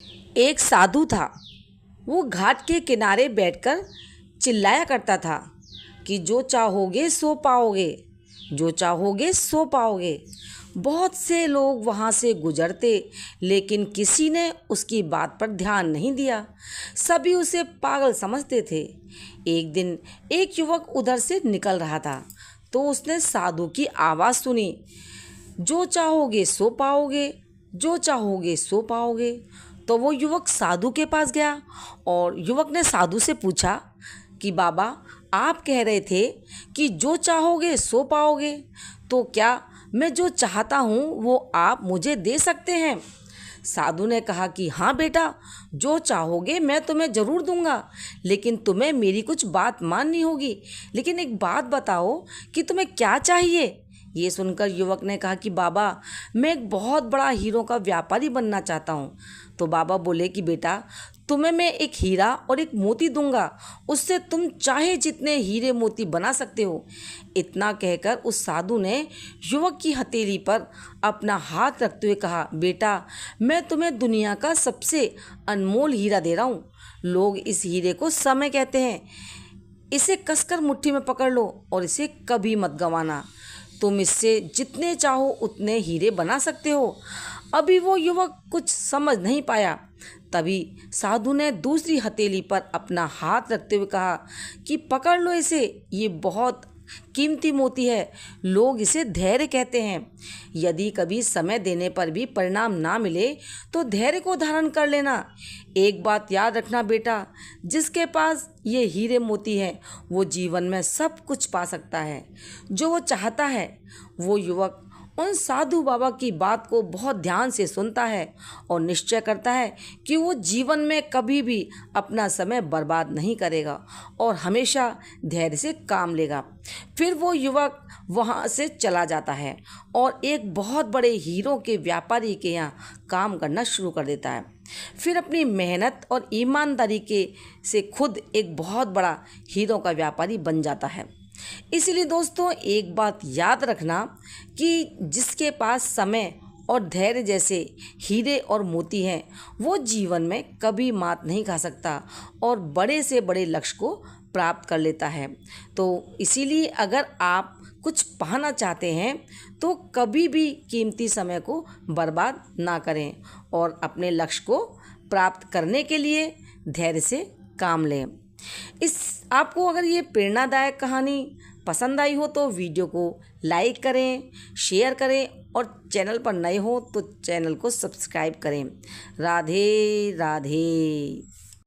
एक साधु था। वो घाट के किनारे बैठकर चिल्लाया करता था कि जो चाहोगे सो पाओगे, जो चाहोगे सो पाओगे। बहुत से लोग वहाँ से गुजरते, लेकिन किसी ने उसकी बात पर ध्यान नहीं दिया। सभी उसे पागल समझते थे। एक दिन एक युवक उधर से निकल रहा था, तो उसने साधु की आवाज़ सुनी, जो चाहोगे सो पाओगे, जो चाहोगे सो पाओगे। तो वो युवक साधु के पास गया और युवक ने साधु से पूछा कि बाबा, आप कह रहे थे कि जो चाहोगे सो पाओगे, तो क्या मैं जो चाहता हूँ वो आप मुझे दे सकते हैं? साधु ने कहा कि हाँ बेटा, जो चाहोगे मैं तुम्हें ज़रूर दूंगा, लेकिन तुम्हें मेरी कुछ बात माननी होगी। लेकिन एक बात बताओ कि तुम्हें क्या चाहिए? ये सुनकर युवक ने कहा कि बाबा, मैं एक बहुत बड़ा हीरों का व्यापारी बनना चाहता हूँ। तो बाबा बोले कि बेटा, तुम्हें मैं एक हीरा और एक मोती दूंगा, उससे तुम चाहे जितने हीरे मोती बना सकते हो। इतना कहकर उस साधु ने युवक की हथेली पर अपना हाथ रखते हुए कहा, बेटा, मैं तुम्हें दुनिया का सबसे अनमोल हीरा दे रहा हूँ। लोग इस हीरे को समय कहते हैं। इसे कसकर मुट्ठी में पकड़ लो और इसे कभी मत गंवाना। तुम इससे जितने चाहो उतने हीरे बना सकते हो। अभी वो युवक कुछ समझ नहीं पाया। तभी साधु ने दूसरी हथेली पर अपना हाथ रखते हुए कहा कि पकड़ लो इसे, ये बहुत कीमती मोती है। लोग इसे धैर्य कहते हैं। यदि कभी समय देने पर भी परिणाम ना मिले तो धैर्य को धारण कर लेना। एक बात याद रखना बेटा, जिसके पास ये हीरे मोती है वो जीवन में सब कुछ पा सकता है जो वो चाहता है। वो युवक उन साधु बाबा की बात को बहुत ध्यान से सुनता है और निश्चय करता है कि वो जीवन में कभी भी अपना समय बर्बाद नहीं करेगा और हमेशा धैर्य से काम लेगा। फिर वो युवक वहाँ से चला जाता है और एक बहुत बड़े हीरो के व्यापारी के यहाँ काम करना शुरू कर देता है। फिर अपनी मेहनत और ईमानदारी के से खुद एक बहुत बड़ा हीरो का व्यापारी बन जाता है। इसीलिए दोस्तों, एक बात याद रखना कि जिसके पास समय और धैर्य जैसे हीरे और मोती हैं, वो जीवन में कभी मात नहीं खा सकता और बड़े से बड़े लक्ष्य को प्राप्त कर लेता है। तो इसीलिए अगर आप कुछ पाना चाहते हैं तो कभी भी कीमती समय को बर्बाद ना करें और अपने लक्ष्य को प्राप्त करने के लिए धैर्य से काम लें। आपको अगर ये प्रेरणादायक कहानी पसंद आई हो तो वीडियो को लाइक करें, शेयर करें और चैनल पर नए हो तो चैनल को सब्सक्राइब करें। राधे राधे।